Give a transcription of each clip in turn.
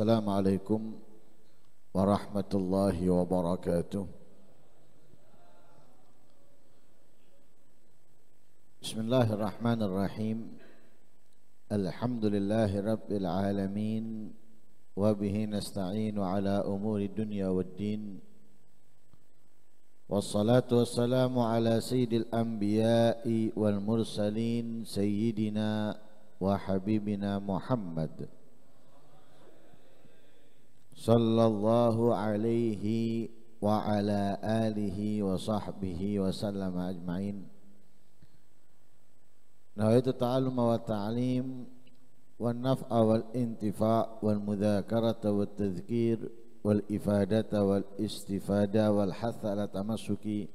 Assalamualaikum warahmatullahi wabarakatuh. Bismillahirrahmanirrahim. Alhamdulillahi rabbil alamin. Wa bihi nasta'inu ala umuri dunya waddin. Wassalatu wassalamu ala sayyidil anbiya'i wal mursalin sayyidina wa habibina Muhammad sallallahu alaihi wa ala alihi wa sahbihi wa sallama ajma'in. Nawaitu ta'alluma wa ta'alim wa naf'a wal intifa' wal mudhakarata wa tadhkir wal ifadata wal istifada wal hatha ala tamassuki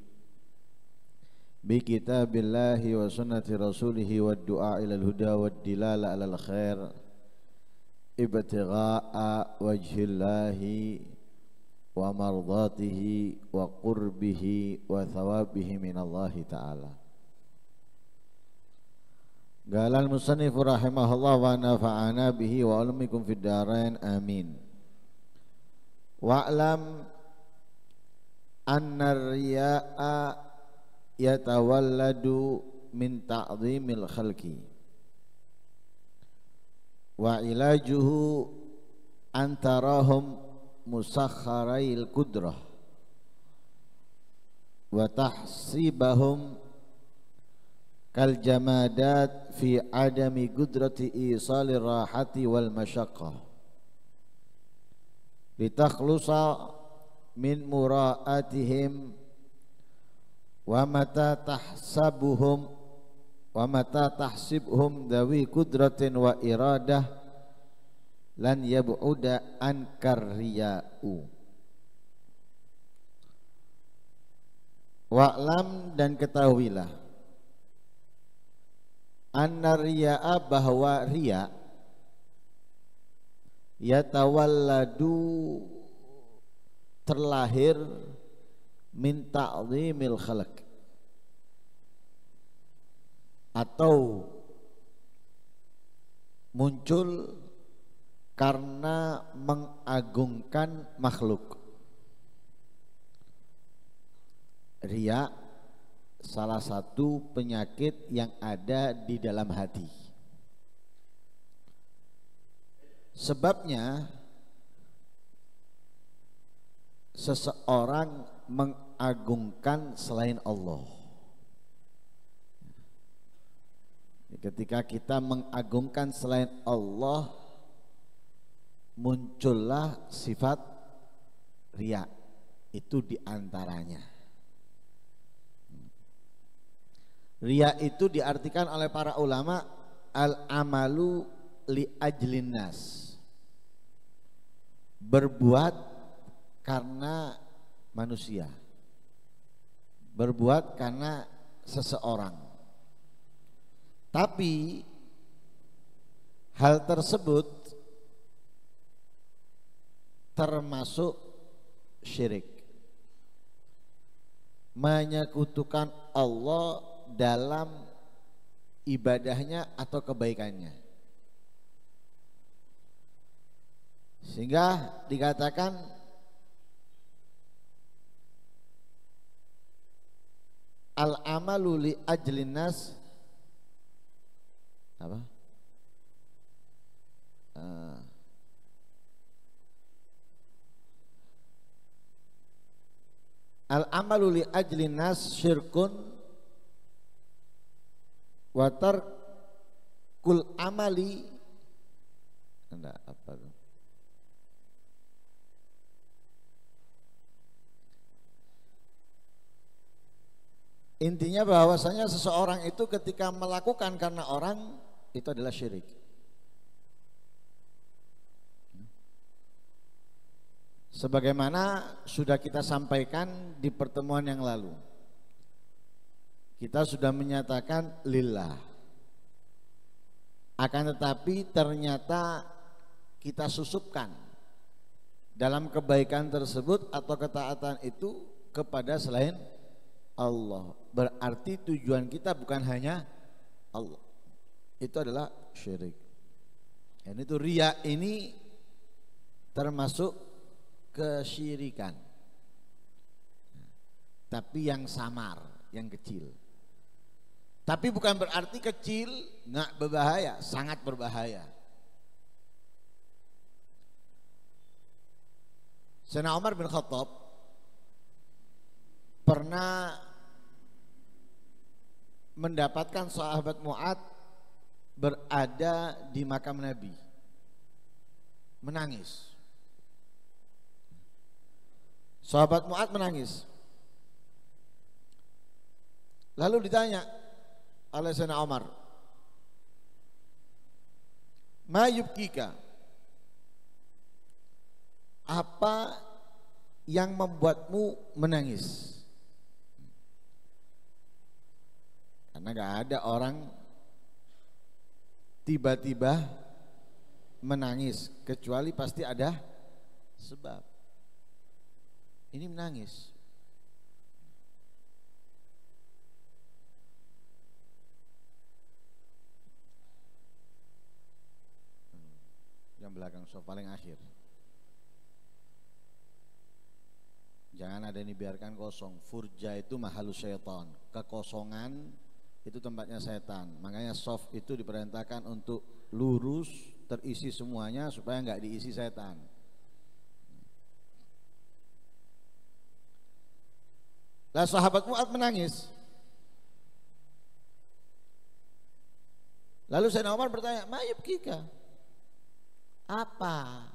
bi kitabillahi wa sunnati rasulihi wa du'a ila al-huda wa dilala ala al-khair ibtigha'a wajhillahi wa mardatihi wa qurbihi wa thawabihi minallahi ta'ala. Qala al-musannif rahimahullah wa nafa'ana bihi wa ulamikum fid darain amin. Wa'lam anna ar-riya'a yatawalladu min ta'zimil khalqi wa ilajuhu antarahum musakharail kudrah wa tahsibahum kal jamadat fi adami qudrati isalir rahati wal masyaqqah litakhlusa min mura'atihim wa mata tahsibhum dawi kudratin wa iradah lan yab'uda an karriya'u. Wa'lam dan ketahuilah anna riya'a bahwa riya yatawalladu terlahir min ta'zimil khalq atau muncul karena mengagungkan makhluk. Riya salah satu penyakit yang ada di dalam hati. Sebabnya seseorang mengagungkan selain Allah. Ketika kita mengagungkan selain Allah, muncullah sifat riya. Itu diantaranya. Riya itu diartikan oleh para ulama al-amalu li ajlin nas, berbuat karena manusia, berbuat karena seseorang. Tapi hal tersebut termasuk syirik, menyekutukan Allah dalam ibadahnya atau kebaikannya, sehingga dikatakan al-amalu li ajlin nas apa? Al-amalu li ajlin nas syirkun wa tarkul amali enggak apa tuh? Intinya bahwasanya seseorang itu ketika melakukan karena orang itu adalah syirik. Sebagaimana sudah kita sampaikan di pertemuan yang lalu, kita sudah menyatakan lillah. Akan tetapi ternyata kita susupkan dalam kebaikan tersebut atau ketaatan itu kepada selain Allah. Berarti tujuan kita bukan hanya Allah. Itu adalah syirik. Dan itu riya ini termasuk kesyirikan, tapi yang samar, yang kecil. Tapi bukan berarti kecil nggak berbahaya, sangat berbahaya. Sayyidina Umar bin Khattab pernah mendapatkan sahabat Mu'ad berada di makam Nabi, menangis. Sahabat Mu'ad menangis. Lalu ditanya oleh Sayyidina Umar, "Ma yubkika?" Apa yang membuatmu menangis? Karena gak ada orang tiba-tiba menangis, kecuali pasti ada sebab. Ini menangis. Yang belakang, so paling akhir. Jangan ada yang dibiarkan kosong. Furja itu mahalus syaitan. Kekosongan itu tempatnya setan. Makanya soft itu diperintahkan untuk lurus, terisi semuanya supaya nggak diisi setan. Lah sahabat Mu'ad menangis. Lalu Sayyidina Umar bertanya, "Ma yubkika?" Apa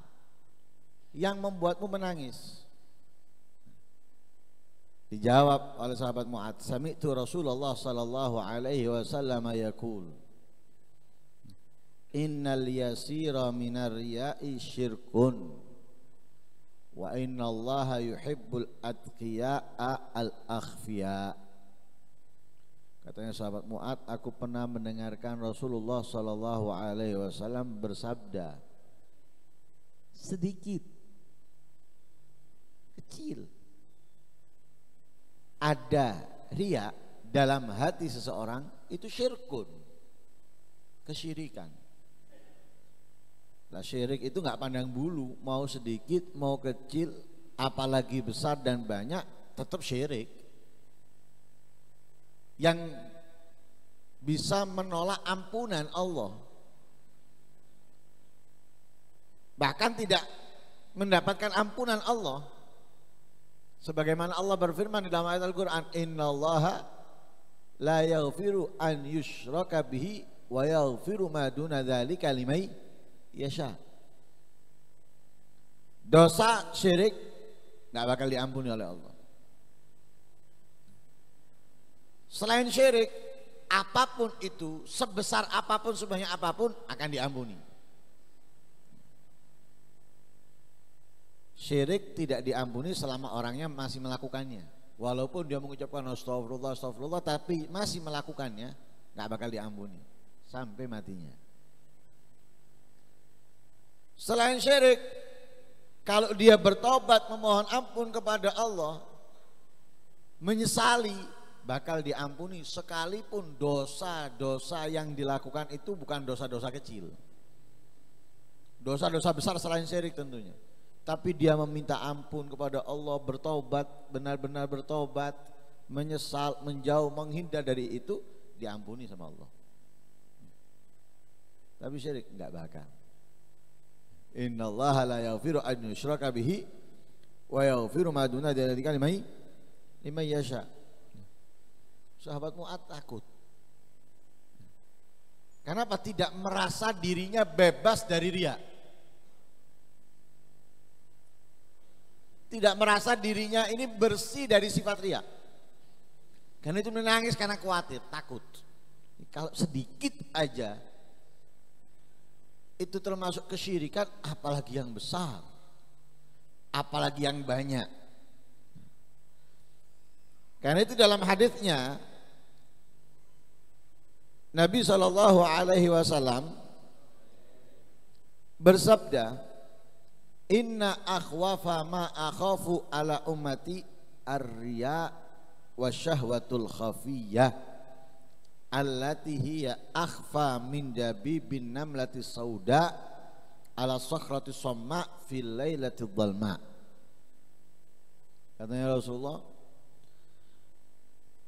yang membuatmu menangis? Dijawab oleh sahabat Mu'ad, "Sami'tu Rasulullah sallallahu alaihi wasallam yaqul, innal yasira minar riya'i syirkun wa innallaha yuhibbul atqiya'a al-akhfiya." Katanya sahabat Mu'ad, aku pernah mendengarkan Rasulullah sallallahu alaihi wasallam bersabda, sedikit, kecil, ada riya dalam hati seseorang itu syirkun, kesyirikan. Lah syirik itu nggak pandang bulu, mau sedikit, mau kecil, apalagi besar dan banyak, tetap syirik. Yang bisa menolak ampunan Allah, bahkan tidak mendapatkan ampunan Allah. Sebagaimana Allah berfirman di dalam ayat Al-Quran, "Innallaha la yaghfiru an yushraka bihi wa yaghfiru ma duna dzalika liman yasha." Dosa syirik enggak bakal diampuni oleh Allah. Selain syirik, apapun itu, sebesar apapun, sebanyak apapun akan diampuni. Syirik tidak diampuni selama orangnya masih melakukannya. Walaupun dia mengucapkan astagfirullah, astagfirullah, tapi masih melakukannya, gak bakal diampuni sampai matinya. Selain syirik, kalau dia bertobat memohon ampun kepada Allah, menyesali, bakal diampuni sekalipun dosa-dosa yang dilakukan itu bukan dosa-dosa kecil. Dosa-dosa besar selain syirik tentunya. Tapi dia meminta ampun kepada Allah, bertobat, benar-benar bertobat, menyesal, menjauh, menghindar dari itu, diampuni sama Allah. Tapi syirik enggak bakal. Innallaha la yaghfiru an yushraka bihi wa yaghfiru ma duna dzalika liman yasha. Sahabat Mu'ad takut. Kenapa? Tidak merasa dirinya bebas dari riya. Tidak merasa dirinya ini bersih dari sifat riya. Karena itu menangis karena khawatir, takut. Kalau sedikit aja itu termasuk kesyirikan, apalagi yang besar, apalagi yang banyak. Karena itu dalam hadisnya Nabi SAW bersabda, "Inna akhwafa ma akhafu ala ummati ar-riya wa syahwatul khafiyah allati hiya akhfa min dabibin namlati sauda ala sakhrati somma fil lailatil dhalma. Katanya Rasulullah,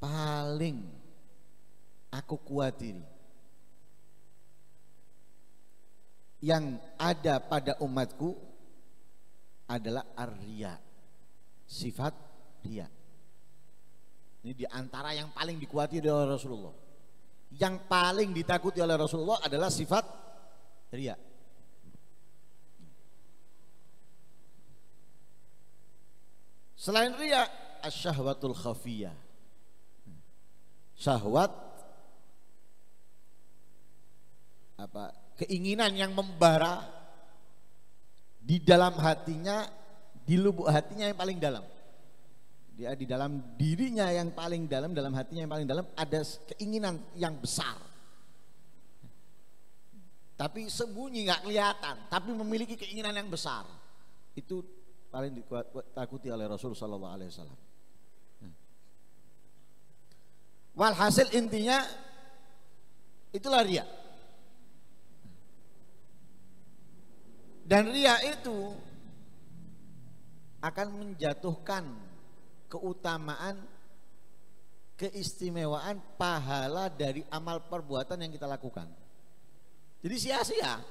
paling aku khawatiri yang ada pada umatku adalah ar-riya, sifat riya. Ini diantara yang paling dikhawatiri oleh Rasulullah. Yang paling ditakuti oleh Rasulullah adalah sifat riya. Selain riya, asyahwatul khafiyah, syahwat apa, keinginan yang membara di dalam hatinya, di lubuk hatinya yang paling dalam. Dia di dalam dirinya yang paling dalam, dalam hatinya yang paling dalam ada keinginan yang besar. Tapi sembunyi, nggak kelihatan, tapi memiliki keinginan yang besar. Itu paling ditakuti oleh Rasul sallallahu alaihi wasallam. Walhasil intinya itulah riya. Dan riya itu akan menjatuhkan keutamaan, keistimewaan pahala dari amal perbuatan yang kita lakukan. Jadi sia-sia.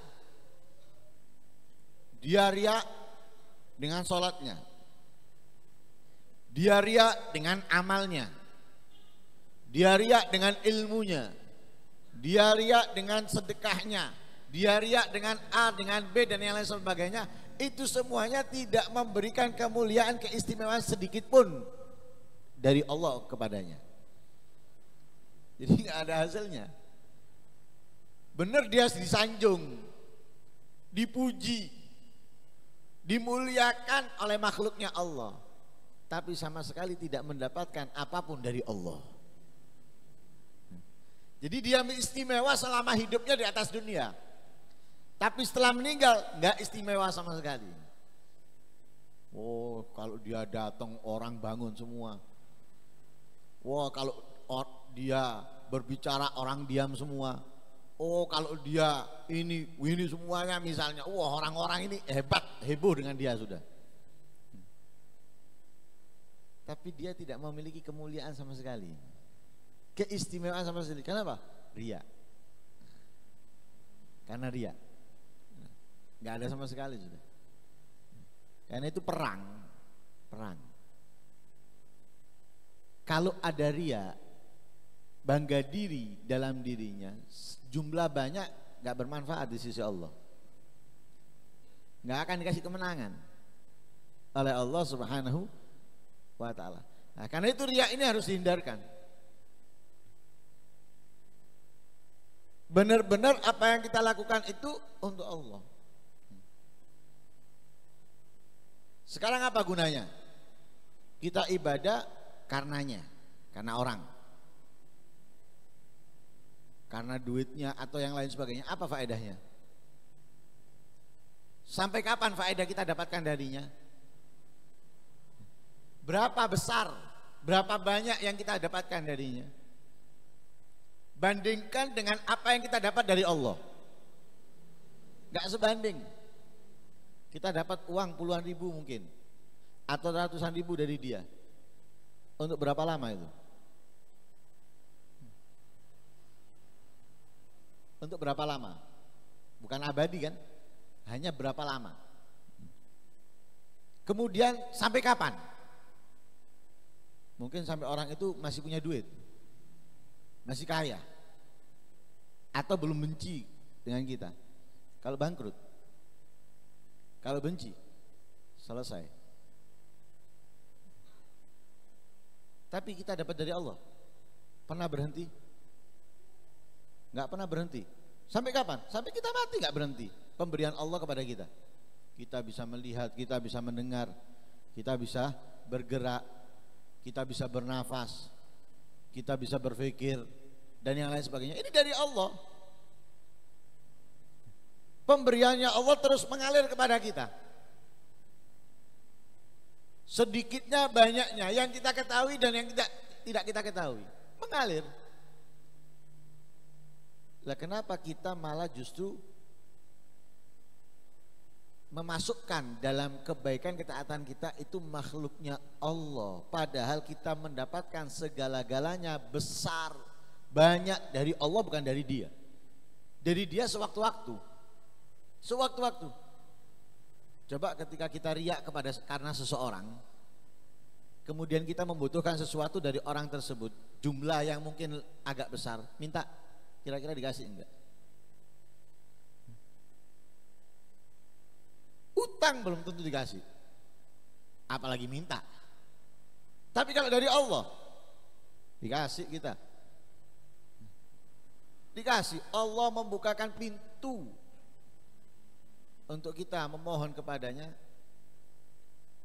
Dia riya dengan sholatnya, dia riya dengan amalnya, dia riya dengan ilmunya, dia riya dengan sedekahnya, dia riya dengan A, dengan B dan yang lain sebagainya. Itu semuanya tidak memberikan kemuliaan, keistimewaan sedikit pun dari Allah kepadanya. Jadi nggak ada hasilnya. Benar dia disanjung, dipuji, dimuliakan oleh makhluknya Allah, tapi sama sekali tidak mendapatkan apapun dari Allah. Jadi dia istimewa selama hidupnya di atas dunia, tapi setelah meninggal nggak istimewa sama sekali. Oh, kalau dia datang orang bangun semua. Wah, kalau dia berbicara orang diam semua. Oh, kalau dia ini semuanya misalnya, wah orang-orang ini hebat, heboh dengan dia sudah. Tapi dia tidak memiliki kemuliaan sama sekali, keistimewaan sama sekali. Kenapa? Riya. Karena riya, nggak ada sama sekali sudah. Karena itu perang. Kalau ada riya, bangga diri dalam dirinya, jumlah banyak gak bermanfaat di sisi Allah, gak akan dikasih kemenangan oleh Allah Subhanahu wa ta'ala. Nah, karena itu riya ini harus dihindarkan. Benar-benar apa yang kita lakukan itu untuk Allah. Sekarang apa gunanya? Kita ibadah karenanya, karena orang, karena duitnya atau yang lain sebagainya. Apa faedahnya? Sampai kapan faedah kita dapatkan darinya? Berapa besar, berapa banyak yang kita dapatkan darinya? Bandingkan dengan apa yang kita dapat dari Allah, gak sebanding. Kita dapat uang puluhan ribu mungkin, atau ratusan ribu dari dia. Untuk berapa lama itu? Untuk berapa lama? Bukan abadi kan? Hanya berapa lama? Kemudian sampai kapan? Mungkin sampai orang itu masih punya duit, masih kaya, atau belum benci dengan kita. Kalau bangkrut, kalau benci, selesai. Tapi kita dapat dari Allah. Pernah berhenti? Nggak pernah berhenti. Sampai kapan? Sampai kita mati nggak berhenti. Pemberian Allah kepada kita. Kita bisa melihat, kita bisa mendengar, kita bisa bergerak, kita bisa bernafas, kita bisa berpikir, dan yang lain sebagainya. Ini dari Allah. Pemberiannya Allah terus mengalir kepada kita. Sedikitnya banyaknya, yang kita ketahui dan yang tidak kita ketahui, mengalir. Lah kenapa kita malah justru memasukkan dalam kebaikan ketaatan kita itu makhluknya Allah, padahal kita mendapatkan segala-galanya besar banyak dari Allah, bukan dari dia. Dari dia sewaktu-waktu. Coba ketika kita riak karena seseorang, kemudian kita membutuhkan sesuatu dari orang tersebut, jumlah yang mungkin agak besar, minta, kira-kira dikasih enggak? Utang belum tentu dikasih, apalagi minta. Tapi kalau dari Allah dikasih, kita dikasih. Allah membukakan pintu untuk kita memohon kepadanya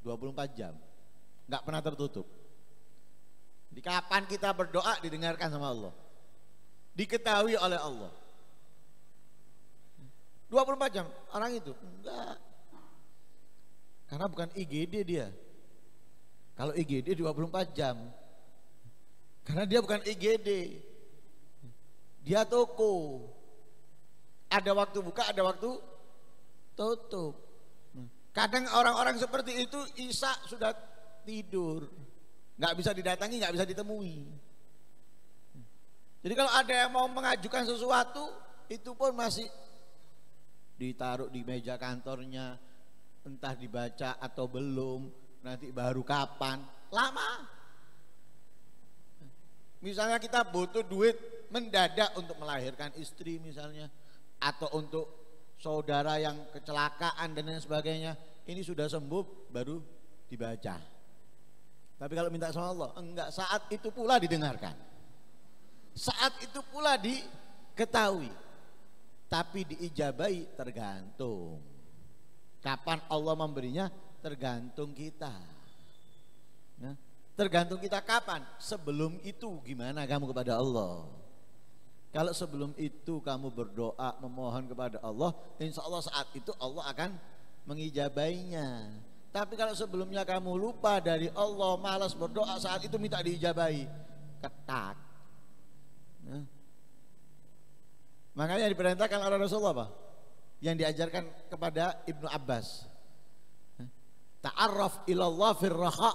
24 jam, nggak pernah tertutup. Di kapan kita berdoa didengarkan sama Allah, diketahui oleh Allah. 24 jam orang itu enggak. Karena bukan IGD dia. Kalau IGD 24 jam. Karena dia bukan IGD. Dia toko. Ada waktu buka, ada waktu tutup. Kadang orang-orang seperti itu Isya sudah tidur. Gak bisa didatangi, gak bisa ditemui. Jadi kalau ada yang mau mengajukan sesuatu, itu pun masih ditaruh di meja kantornya, entah dibaca atau belum, nanti baru kapan, lama. Misalnya kita butuh duit mendadak untuk melahirkan istri misalnya, atau untuk saudara yang kecelakaan dan lain sebagainya, ini sudah sembuh baru dibaca. Tapi kalau minta sama Allah, enggak, saat itu pula didengarkan, saat itu pula diketahui, tapi diijabai tergantung. Kapan Allah memberinya tergantung kita. Nah, tergantung kita kapan. Sebelum itu gimana kamu kepada Allah? Kalau sebelum itu kamu berdoa memohon kepada Allah, insya Allah saat itu Allah akan mengijabainya. Tapi kalau sebelumnya kamu lupa dari Allah, malas berdoa, saat itu minta diijabai, ketat. Nah, makanya diperintahkan oleh Rasulullah apa? Yang diajarkan kepada Ibnu Abbas, ta'arraf ilallah fir raha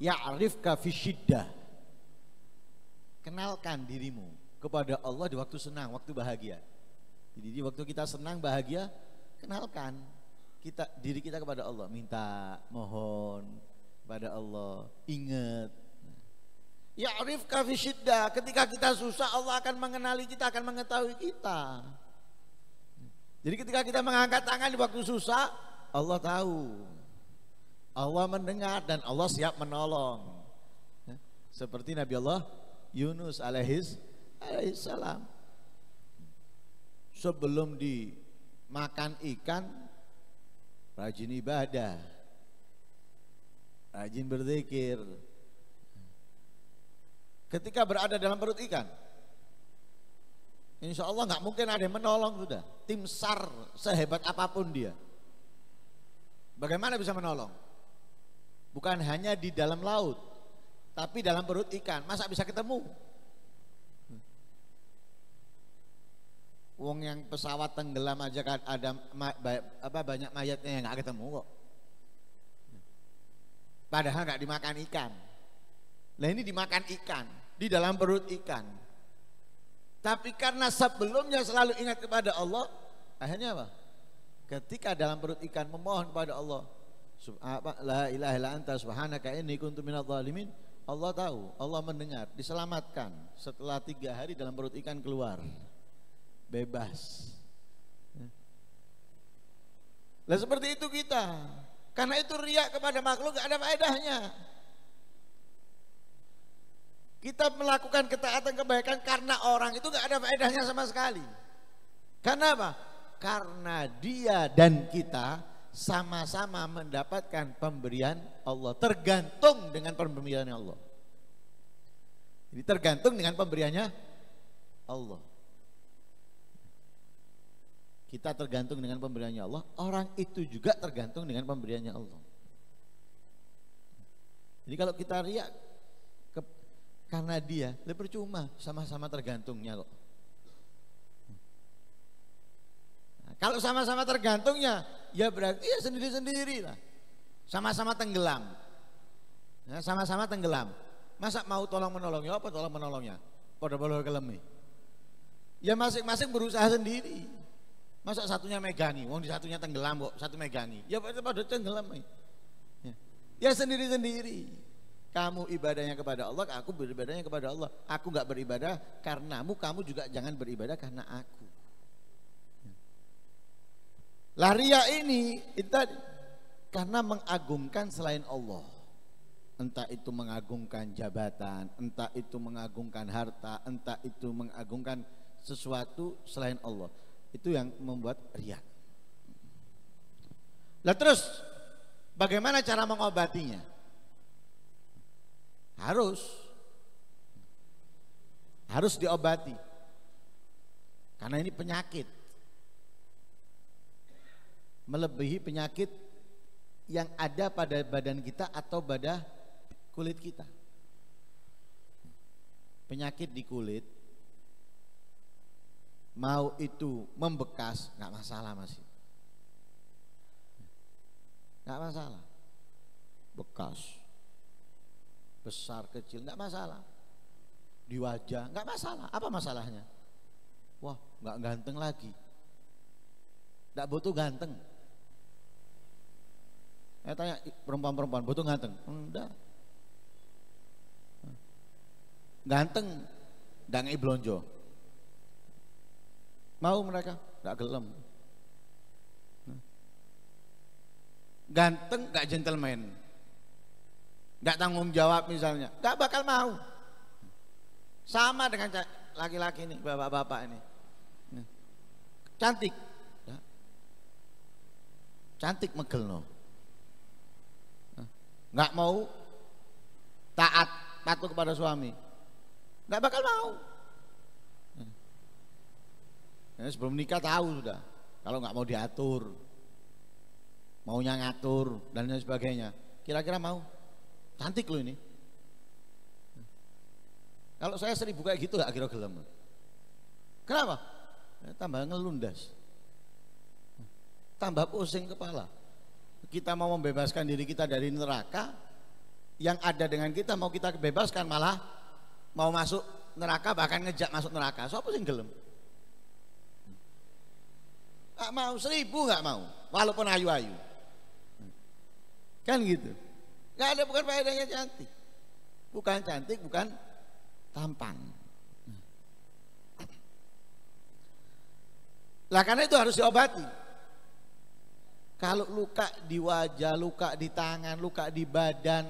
ya'rifka fi syiddah. Kenalkan dirimu kepada Allah di waktu senang, waktu bahagia. Jadi di waktu kita senang bahagia, kenalkan diri kita kepada Allah, minta, mohon kepada Allah, ingat. Ya'rifka fi syiddah, ketika kita susah Allah akan mengenali kita, akan mengetahui kita. Jadi ketika kita mengangkat tangan di waktu susah, Allah tahu, Allah mendengar, dan Allah siap menolong. Seperti Nabi Allah Yunus alaihissalam, sebelum dimakan ikan, rajin ibadah, rajin berzikir. Ketika berada dalam perut ikan, insya Allah nggak mungkin ada yang menolong sudah. Tim SAR sehebat apapun dia, bagaimana bisa menolong? Bukan hanya di dalam laut, tapi dalam perut ikan. Masa bisa ketemu? Wong yang pesawat tenggelam aja kan ada banyak mayatnya yang nggak ketemu kok. Padahal nggak dimakan ikan. Nah ini dimakan ikan di dalam perut ikan. Tapi karena sebelumnya selalu ingat kepada Allah, akhirnya apa? Ketika dalam perut ikan memohon kepada Allah, la ilaha illa anta subhanaka inni kuntu minadz zalimin, Allah tahu, Allah mendengar, diselamatkan. Setelah 3 hari dalam perut ikan keluar, bebas. Lah seperti itu kita. Karena itu riya kepada makhluk gak ada faedahnya. Kita melakukan ketaatan kebaikan karena orang itu gak ada faedahnya sama sekali. Karena apa? Karena dia dan kita sama-sama mendapatkan pemberian Allah, tergantung dengan pemberiannya Allah. Jadi tergantung dengan pemberiannya Allah. Kita tergantung dengan pemberiannya Allah, orang itu juga tergantung dengan pemberiannya Allah. Jadi kalau kita riak karena dia, percuma, sama-sama tergantungnya kok. Nah, kalau sama-sama tergantungnya, Ya berarti ya sendiri-sendiri lah. Sama-sama tenggelam. Ya, sama-sama tenggelam. Masa mau tolong menolong, ya apa tolong menolongnya? Pada kelemi. Ya masing-masing berusaha sendiri. Masa satunya megangi, wong di satunya tenggelam kok, satu megangi. Ya pada tenggelam. Ya sendiri-sendiri. Kamu ibadahnya kepada Allah, aku beribadahnya kepada Allah. Aku enggak beribadah karenamu, kamu juga jangan beribadah karena aku. Lah riya ini itu karena mengagungkan selain Allah. Entah itu mengagungkan jabatan, entah itu mengagungkan harta, entah itu mengagungkan sesuatu selain Allah. Itu yang membuat riya. Lah terus bagaimana cara mengobatinya? Harus diobati. Karena ini penyakit. Melebihi penyakit yang ada pada badan kita atau pada kulit kita. Penyakit di kulit mau itu membekas nggak masalah masih, nggak masalah. Bekas besar kecil nggak masalah. Di wajah nggak masalah. Apa masalahnya? Wah nggak ganteng lagi, nggak butuh ganteng. Saya tanya perempuan butuh ganteng? Enggak. Ganteng dangi blonjo. Mau mereka? Enggak gelem. Ganteng enggak gentleman. Enggak tanggung jawab misalnya, enggak bakal mau. Sama dengan laki-laki ini, bapak-bapak ini. Cantik. Cantik megelno. Enggak mau taat, patuh kepada suami. Nggak bakal mau. Ya, sebelum nikah tahu sudah. Kalau nggak mau diatur, maunya ngatur dan lain sebagainya. Kira-kira mau? Cantik loh ini. Kalau saya 1000 kayak gitu nggak kira gelem. Kenapa? Ya, tambah ngelundas, tambah pusing kepala. Kita mau membebaskan diri kita dari neraka, yang ada dengan kita mau kita bebaskan malah mau masuk neraka, bahkan ngejak masuk neraka. Siapa sih gelem? Gak mau, 1000 gak mau, walaupun ayu-ayu. Kan gitu. Gak ada, bukan faedahnya cantik. Bukan cantik, bukan tampan. Lah karena itu harus diobati. Kalau luka di wajah, luka di tangan, luka di badan,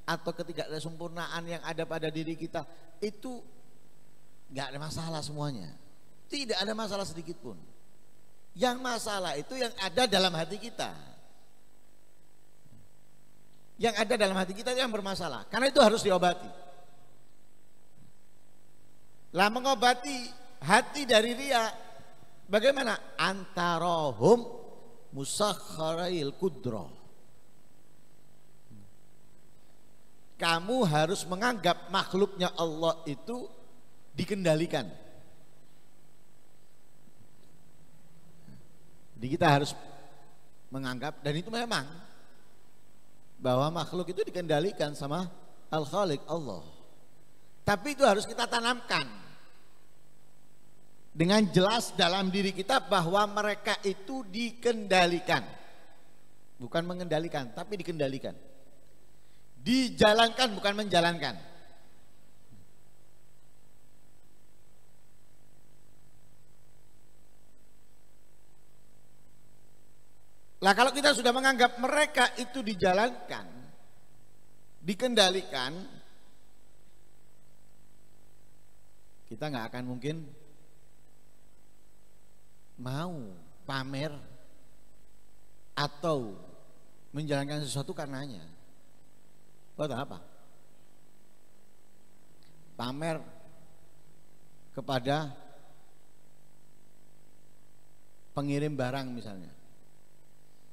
atau ketidaksempurnaan yang ada pada diri kita, itu gak ada masalah semuanya. Tidak ada masalah sedikit pun. Yang masalah itu yang ada dalam hati kita. Yang ada dalam hati kita yang bermasalah. Karena itu harus diobati. Lah mengobati hati dari riya, bagaimana? Antarohum musakharail kudroh. Kamu harus menganggap makhluknya Allah itu dikendalikan. Jadi kita harus menganggap, dan itu memang, bahwa makhluk itu dikendalikan sama Al-Khaliq Allah. Tapi itu harus kita tanamkan dengan jelas dalam diri kita bahwa mereka itu dikendalikan. Bukan mengendalikan, tapi dikendalikan. Dijalankan bukan menjalankan. Lah kalau kita sudah menganggap mereka itu dijalankan, dikendalikan, kita nggak akan mungkin mau pamer atau menjalankan sesuatu karenanya. Buat apa? Pamer kepada pengirim barang misalnya.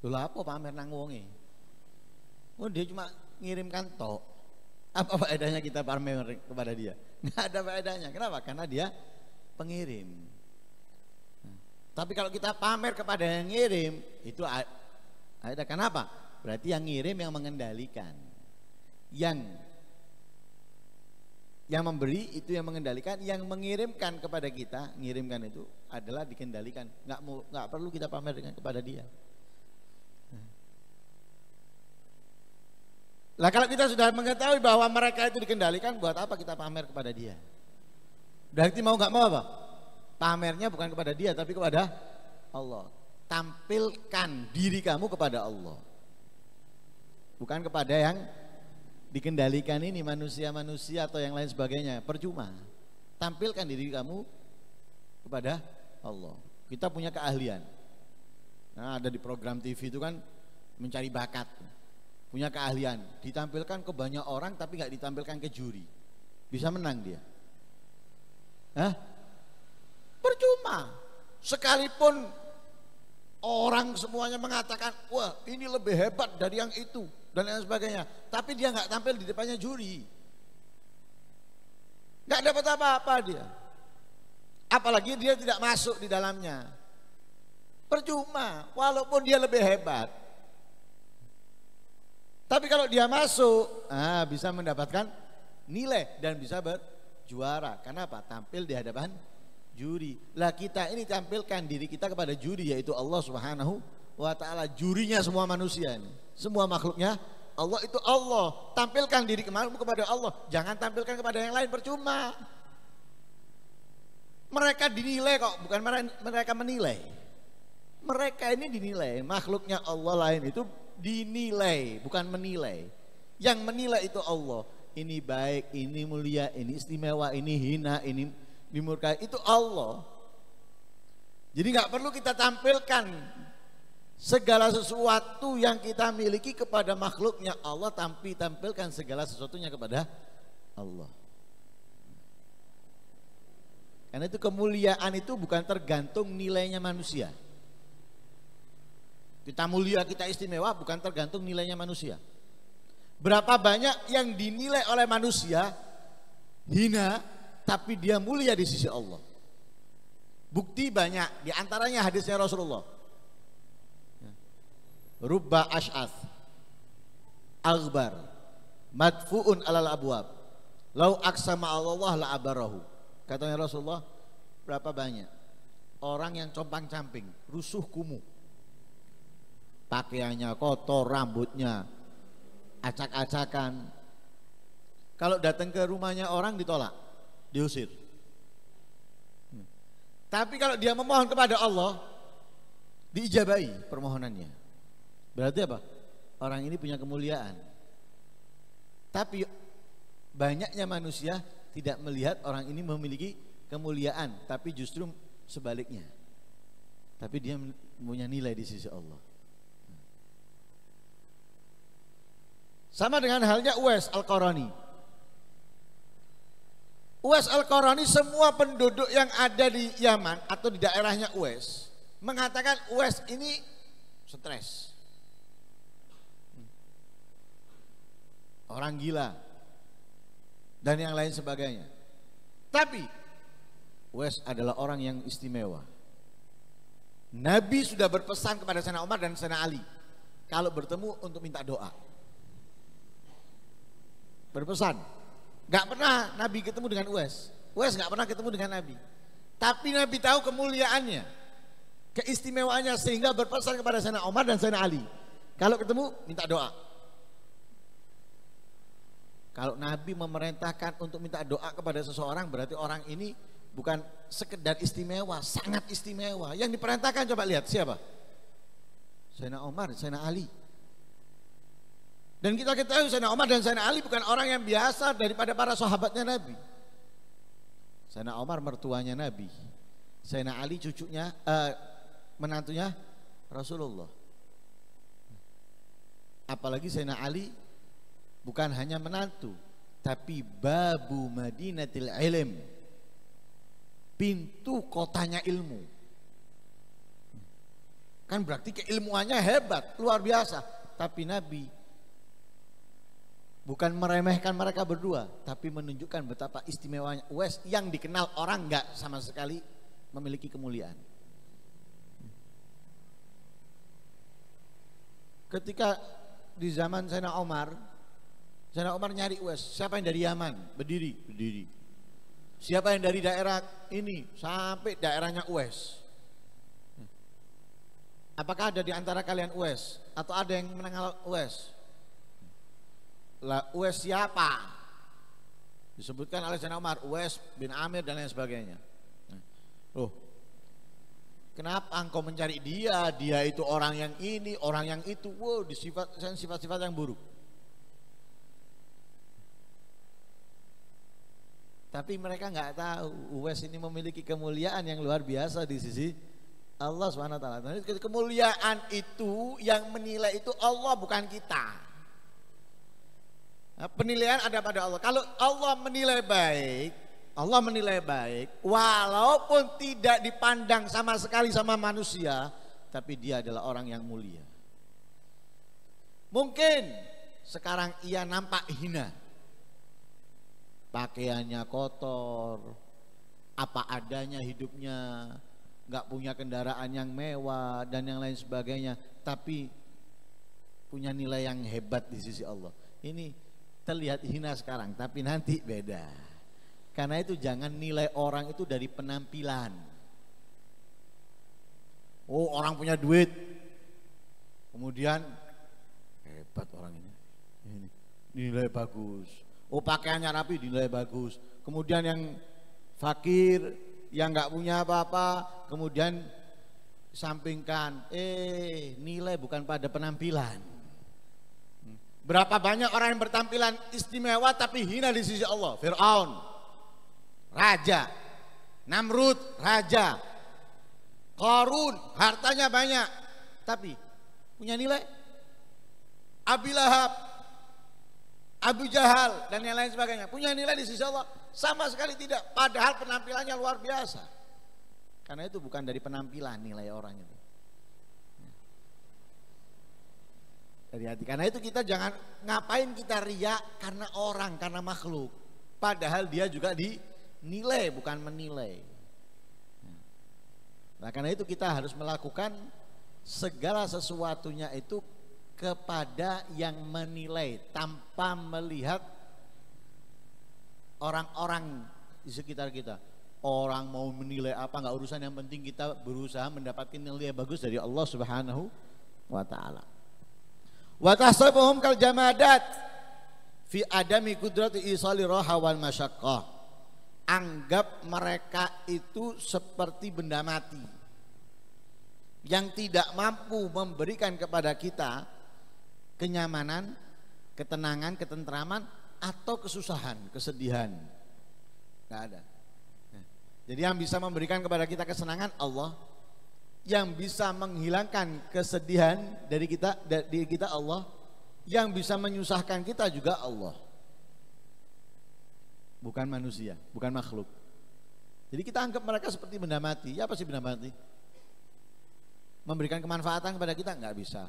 Lho apa pamer nang wonge? Oh dia cuma ngirimkan tok. Apa faedahnya kita pamer kepada dia? Nggak ada faedahnya. Kenapa? Karena dia pengirim. Tapi kalau kita pamer kepada yang ngirim, itu Ada kenapa? Berarti yang ngirim yang mengendalikan. Yang memberi itu yang mengendalikan, yang mengirimkan kepada kita, ngirimkan itu adalah dikendalikan. Nggak perlu kita pamer dengan kepada dia. Lah kalau kita sudah mengetahui bahwa mereka itu dikendalikan, buat apa kita pamer kepada dia? Berarti mau nggak mau apa? Pamernya bukan kepada dia tapi kepada Allah. Tampilkan diri kamu kepada Allah. Bukan kepada yang dikendalikan ini manusia-manusia atau yang lain sebagainya. Percuma. Tampilkan diri kamu kepada Allah. Kita punya keahlian. Nah, ada di program TV itu kan mencari bakat. Punya keahlian, ditampilkan ke banyak orang tapi nggak ditampilkan ke juri. Bisa menang dia? Hah? Percuma. Sekalipun orang semuanya mengatakan, wah ini lebih hebat dari yang itu dan lain sebagainya, tapi dia nggak tampil di depannya juri, nggak dapat apa-apa dia. Apalagi dia tidak masuk di dalamnya. Percuma, walaupun dia lebih hebat. Tapi kalau dia masuk, bisa mendapatkan nilai dan bisa berjuara. Kenapa? Tampil di hadapan juri. Lah kita ini tampilkan diri kita kepada juri, yaitu Allah Subhanahu wa ta'ala. Jurinya semua manusia ini, semua makhluknya Allah, itu Allah. Tampilkan diri kamu kepada Allah, jangan tampilkan kepada yang lain. Percuma. Mereka dinilai kok, bukan mereka menilai. Mereka ini dinilai, makhluknya Allah lain itu dinilai, bukan menilai. Yang menilai itu Allah. Ini baik, ini mulia, ini istimewa, ini hina, ini dimurkai, itu Allah. Jadi nggak perlu kita tampilkan segala sesuatu yang kita miliki kepada makhluknya Allah, tapi tampilkan segala sesuatunya kepada Allah. Karena itu kemuliaan itu bukan tergantung nilainya manusia. Kita mulia, kita istimewa bukan tergantung nilainya manusia. Berapa banyak yang dinilai oleh manusia hina, tapi dia mulia di sisi Allah. Bukti banyak, diantaranya hadisnya Rasulullah. Rubba ash'ath aghbar madfu'un alal abwab lau aksama Allah la abarahu. Katanya Rasulullah, berapa banyak orang yang compang-camping, rusuh kumuh, pakaiannya kotor, rambutnya acak-acakan. Kalau datang ke rumahnya orang ditolak, diusir. Tapi kalau dia memohon kepada Allah, diijabahi permohonannya. Berarti apa? Orang ini punya kemuliaan. Tapi banyaknya manusia tidak melihat orang ini memiliki kemuliaan, tapi justru sebaliknya. Tapi dia punya nilai di sisi Allah. Sama dengan halnya Uwais Al-Qarani. Uwais Al-Qarani, semua penduduk yang ada di Yaman atau di daerahnya Uwais mengatakan Uwais ini stres, orang gila dan yang lain sebagainya. Tapi Uwais adalah orang yang istimewa. Nabi sudah berpesan kepada Sayyidina Umar dan Sayyidina Ali kalau bertemu untuk minta doa. Berpesan. Gak pernah Nabi ketemu dengan Uwais. Uwais gak pernah ketemu dengan Nabi. Tapi Nabi tahu kemuliaannya, keistimewaannya, sehingga berpesan kepada Sayyidina Umar dan Sayyidina Ali, kalau ketemu minta doa. Kalau Nabi memerintahkan untuk minta doa kepada seseorang, berarti orang ini bukan sekedar istimewa, sangat istimewa. Yang diperintahkan, coba lihat siapa? Sayyidina Umar, Sayyidina Ali. Dan kita ketahui Sayyidina Umar dan Sayyidina Ali bukan orang yang biasa daripada para sahabatnya Nabi. Sayyidina Umar mertuanya Nabi, Sayyidina Ali cucunya, menantunya Rasulullah. Apalagi Sayyidina Ali bukan hanya menantu, tapi babu Madinatil Ilm, pintu kotanya ilmu. Kan berarti keilmuannya hebat, luar biasa. Tapi Nabi bukan meremehkan mereka berdua, tapi menunjukkan betapa istimewanya Uwais yang dikenal orang enggak sama sekali memiliki kemuliaan. Ketika di zaman Sayyidina Umar nyari Uwais, siapa yang dari Yaman? Berdiri. Siapa yang dari daerah ini sampai daerahnya Uwais? Apakah ada di antara kalian Uwais? Atau ada yang mengenal Uwais? Lah Uwais siapa? Disebutkan oleh Sayyidina Umar, Uwais bin Amir dan lain sebagainya. Loh, kenapa engkau mencari dia? Dia itu orang yang ini, orang yang itu. Wow, sifat-sifat yang buruk. Tapi mereka nggak tahu Uwais ini memiliki kemuliaan yang luar biasa di sisi Allah SWT. Kemuliaan itu yang menilai itu Allah, bukan kita. Nah, penilaian ada pada Allah. Kalau Allah menilai baik, walaupun tidak dipandang sama sekali sama manusia, tapi dia adalah orang yang mulia. Mungkin sekarang ia nampak hina, pakaiannya kotor, apa adanya hidupnya, nggak punya kendaraan yang mewah dan yang lain sebagainya, tapi punya nilai yang hebat di sisi Allah. Ini terlihat hina sekarang, tapi nanti beda. Karena itu jangan nilai orang itu dari penampilan. Oh, orang punya duit, kemudian hebat orang ini nilai bagus. Oh, pakaiannya rapi, dinilai bagus. Kemudian yang fakir, yang nggak punya apa-apa, kemudian sampingkan. Nilai bukan pada penampilan. Berapa banyak orang yang bertampilan istimewa tapi hina di sisi Allah. Fir'aun, raja. Namrud, raja. Qarun, hartanya banyak, tapi punya nilai. Abi Lahab, Abu Jahal dan yang lain sebagainya, punya nilai di sisi Allah? Sama sekali tidak. Padahal penampilannya luar biasa. Karena itu bukan dari penampilan nilai orang itu. Hati-hati. Karena itu kita jangan ngapain kita riak karena orang, karena makhluk. Padahal dia juga dinilai, bukan menilai. Nah, karena itu kita harus melakukan segala sesuatunya itu kepada yang menilai tanpa melihat orang-orang di sekitar kita. Orang mau menilai apa nggak urusan, yang penting kita berusaha mendapatkan nilai bagus dari Allah Subhanahu wa taala. Wa tahsabuhum kal jamadat fi adami qudrati isali raha wal masyaqqah. Anggap mereka itu seperti benda mati yang tidak mampu memberikan kepada kita kenyamanan, ketenangan, ketentraman atau kesusahan, kesedihan. Enggak ada. Jadi yang bisa memberikan kepada kita kesenangan Allah, yang bisa menghilangkan kesedihan dari kita Allah, yang bisa menyusahkan kita juga Allah. Bukan manusia, bukan makhluk. Jadi kita anggap mereka seperti benda mati. Ya apa sih benda mati? Memberikan kemanfaatan kepada kita enggak bisa.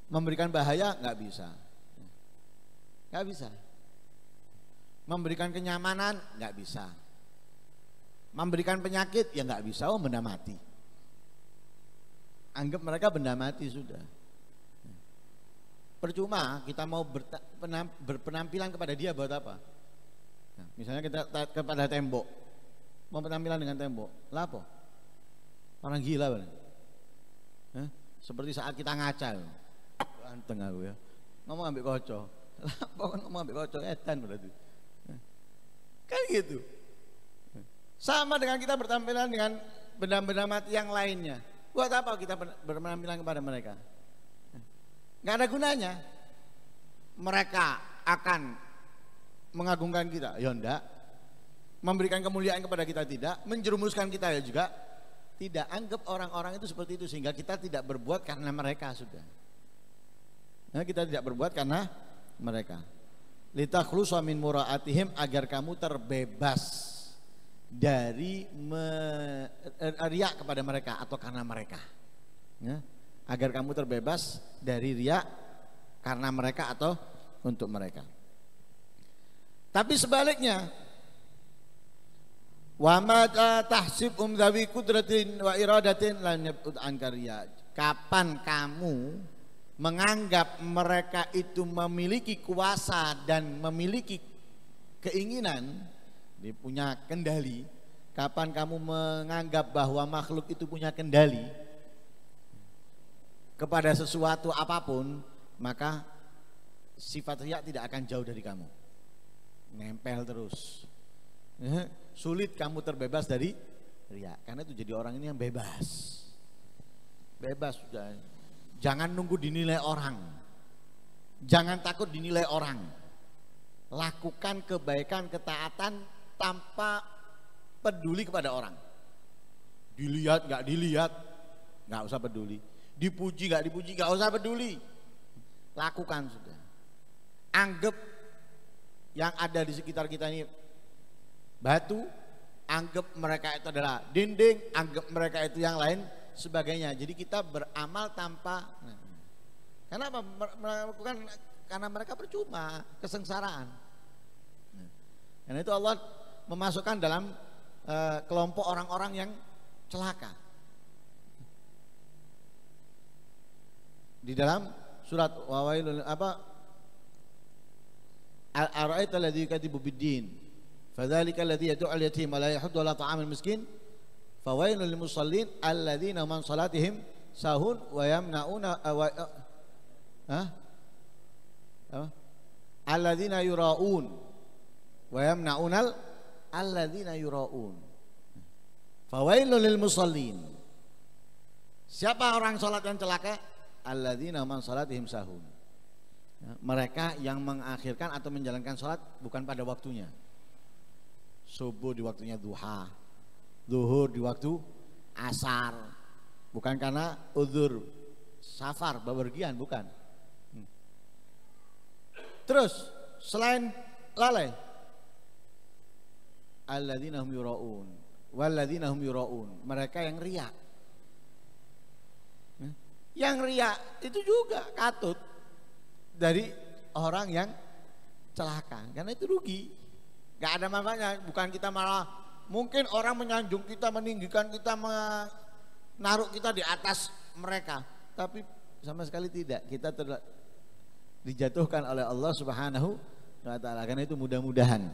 Memberikan bahaya enggak bisa. Enggak bisa. Memberikan kenyamanan enggak bisa. Memberikan penyakit ya enggak bisa. Oh, benda mati. Anggap mereka benda mati sudah. Percuma kita mau berpenampilan kepada dia buat apa? Nah, misalnya kita kepada tembok, mau penampilan dengan tembok, lah apa? Orang gila bener. Seperti saat kita ngaca, ganteng aku ya, ngomong ambil kocok, lah apa kan ngomong ambil kocok, edan berarti. Kan gitu. Sama dengan kita bertampilan dengan benda-benda mati yang lainnya. Buat apa kita berpenampilan kepada mereka? Nggak ada gunanya. Mereka akan mengagungkan kita, ya enggak. Memberikan kemuliaan kepada kita tidak, menjerumuskan kita ya juga tidak. Anggap orang-orang itu seperti itu sehingga kita tidak berbuat karena mereka sudah. Nah, kita tidak berbuat karena mereka. Litakhlusa min muraatihim, agar kamu terbebas dari riak kepada mereka atau karena mereka, ya, agar kamu terbebas dari riak karena mereka atau untuk mereka. Tapi sebaliknya, wa ma tahsibum dzawi qudratin wa iradatin lan yabud an karya. Kapan kamu menganggap mereka itu memiliki kuasa dan memiliki keinginan, dia punya kendali. Kapan kamu menganggap bahwa makhluk itu punya kendali kepada sesuatu apapun, maka sifat riya tidak akan jauh dari kamu, nempel terus. Sulit kamu terbebas dari riya, karena itu jadi orang ini yang bebas. Bebas sudah. Jangan nunggu dinilai orang, jangan takut dinilai orang. Lakukan kebaikan, ketaatan tanpa peduli kepada orang. Dilihat nggak dilihat, nggak usah peduli. Dipuji nggak dipuji, nggak usah peduli. Lakukan sudah. Anggap yang ada di sekitar kita ini batu, anggap mereka itu adalah dinding, anggap mereka itu yang lain sebagainya. Jadi kita beramal tanpa, kenapa melakukan? Karena mereka percuma, kesengsaraan. Karena itu Allah memasukkan dalam kelompok orang-orang yang celaka. Di dalam surat Wawailul Al-Ara'aita alladzi yukadzibu bid-din fadzalika alladzi yad'u al-yatim wa la yahuddu 'ala ta'amil miskin fawailul lil musallin alladzina hum an salatihim sahun wa yamna'una alladzina yura'un wa yamna'unal alladzina yura'un. Fawailul lil musallin. Siapa orang salat yang celaka? Alladzina hum an salatihim sahun. Mereka yang mengakhirkan atau menjalankan salat bukan pada waktunya. Subuh di waktunya duha, zuhur di waktu asar. Bukan karena uzur safar, bepergian, bukan. Terus selain lalai, alladzina hum yura'un walladzina hum yura'un, mereka yang riya. Yang riya itu juga katut dari orang yang celaka, karena itu rugi, gak ada manfaatnya. Bukan kita malah, mungkin orang menyanjung kita, meninggikan kita, menaruh kita di atas mereka, tapi sama sekali tidak. Kita dijatuhkan oleh Allah Subhanahu wa ta'ala. Karena itu mudah-mudahan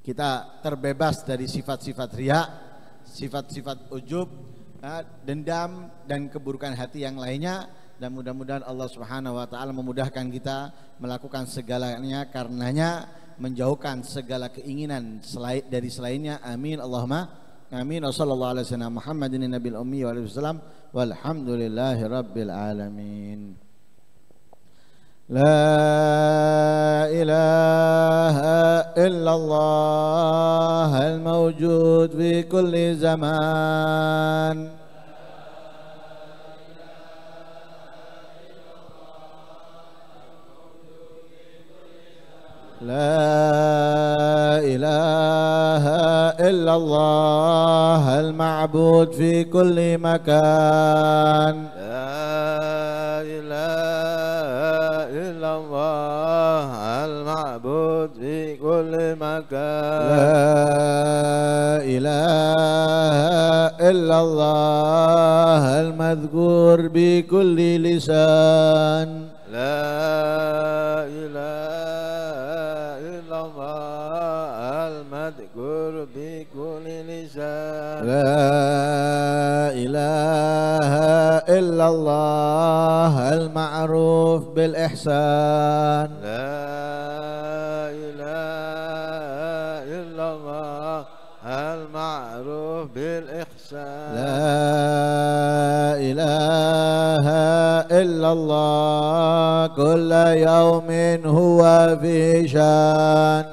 kita terbebas dari sifat-sifat riya, sifat-sifat ujub, dendam dan keburukan hati yang lainnya, dan mudah-mudahan Allah Subhanahu wa ta'ala memudahkan kita melakukan segalanya karenanya, menjauhkan segala keinginan dari selainnya. Amin Allahumma amin. Wassallallahu alaihi wasallam Muhammadin nabil ummi wa alihi wasallam walhamdulillahi rabbil alamin. La ilaha illallah al-mawjud fi kulli zaman. La ilaha illallah al-ma'bud fi kulli makan. La ilaha illallah al-ma'bud fi kulli makan. La ilaha illallah al-madhkur bi kulli lisan. La ilaha المذكور بكل لسان. لا إله إلا الله المعروف بالإحسان. لا إله إلا الله المعروف بالإحسان. لا إله إلا الله كل يوم هو في شان.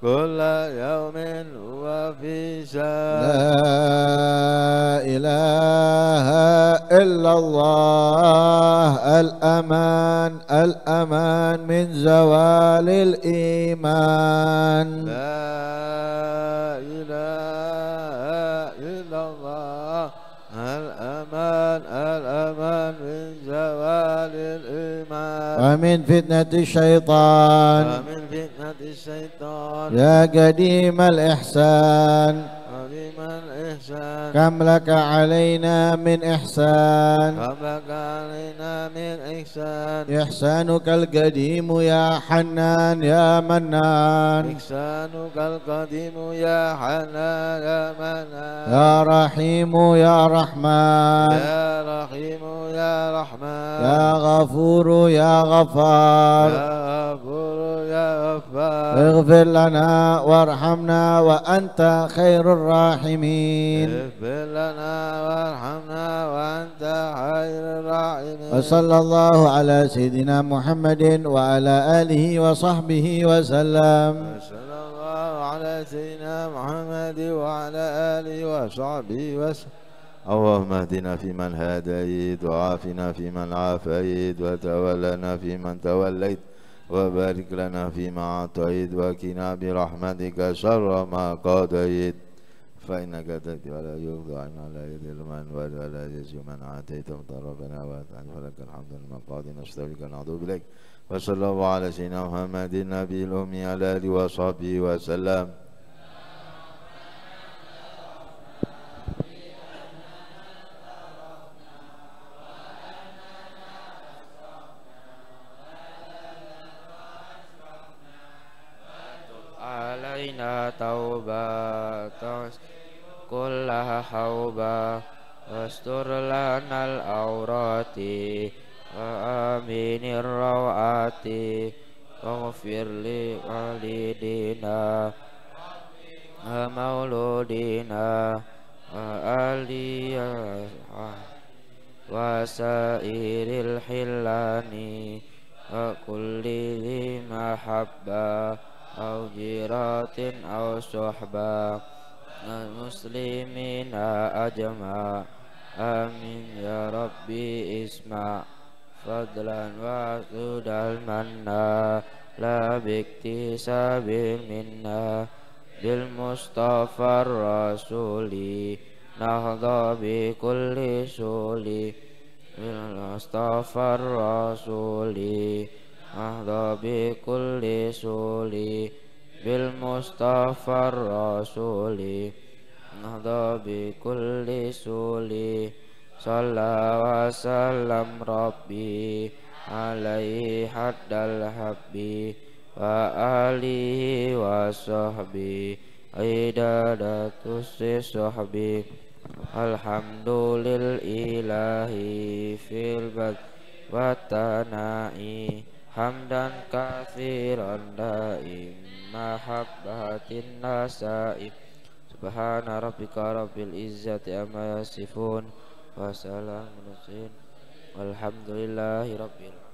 كل يوم هو في شان. لا إله إلا الله الأمان الأمان من زوال الإيمان. لا إله إلا الله الأمان الأمان من زوال الإيمان. ومن فتنة الشيطان الشيطان. يا قديم الإحسان قديم الإحسان كم لك علينا من إحسان كم لك علينا من إحسان إحسانك القديم يا حنان يا منان إحسانك القديم يا حنان يا منان يا رحيم يا رحمن يا رحيم يا رحمن يا غفور يا غفار يا غفور يا غفار اغفر لنا وارحمنا وأنت خير الراحمين اغفر لنا وارحمنا وأنت خير الراحمين وصلى الله على سيدنا محمد وعلى آله وصحبه وسلم وصلى الله على سيدنا محمد وعلى آله وصحبه وسلم اللهم اهدنا فيمن هديت وعافنا فيمن عافيت وتولنا فيمن توليت وبارك لنا فيما أعطيت وقنا برحمتك شر ما قضيت فإنك تقضي ولا يقضى على يذل من ولا يجزي من عاتيت ربنا وأنت فلك الحمد لما قاضي نستغفرك ونعوذ إليك وصلى الله على سيدنا محمد النبي الأمي على آله وصحبه وسلم علينا توبة كلها حوبة واستر لنا العورات وآمين الروعات واغفر لوالدينا ومولودينا وآليا وسائر الحلان وكل ذي محبة أو جيرات أو صحبة المسلمين أجمع آمين يا ربي اسمع فضلا وسود المنى لا باكتساب منا بالمصطفى الرسول نهضى بكل سولي بالمصطفى الرسول نهضى بكل سولي بالمصطفى الرسول نهضى بكل سولي صلى وسلم ربي عليه حد الحب وآله وصحبه عدد الصحب الحمد لله في البدء والثناء حمدا كثيرا دائم محبة النسائم سبحان ربك رب العزة عما يصفون وسلام على المرسلين والحمد لله رب العالمين.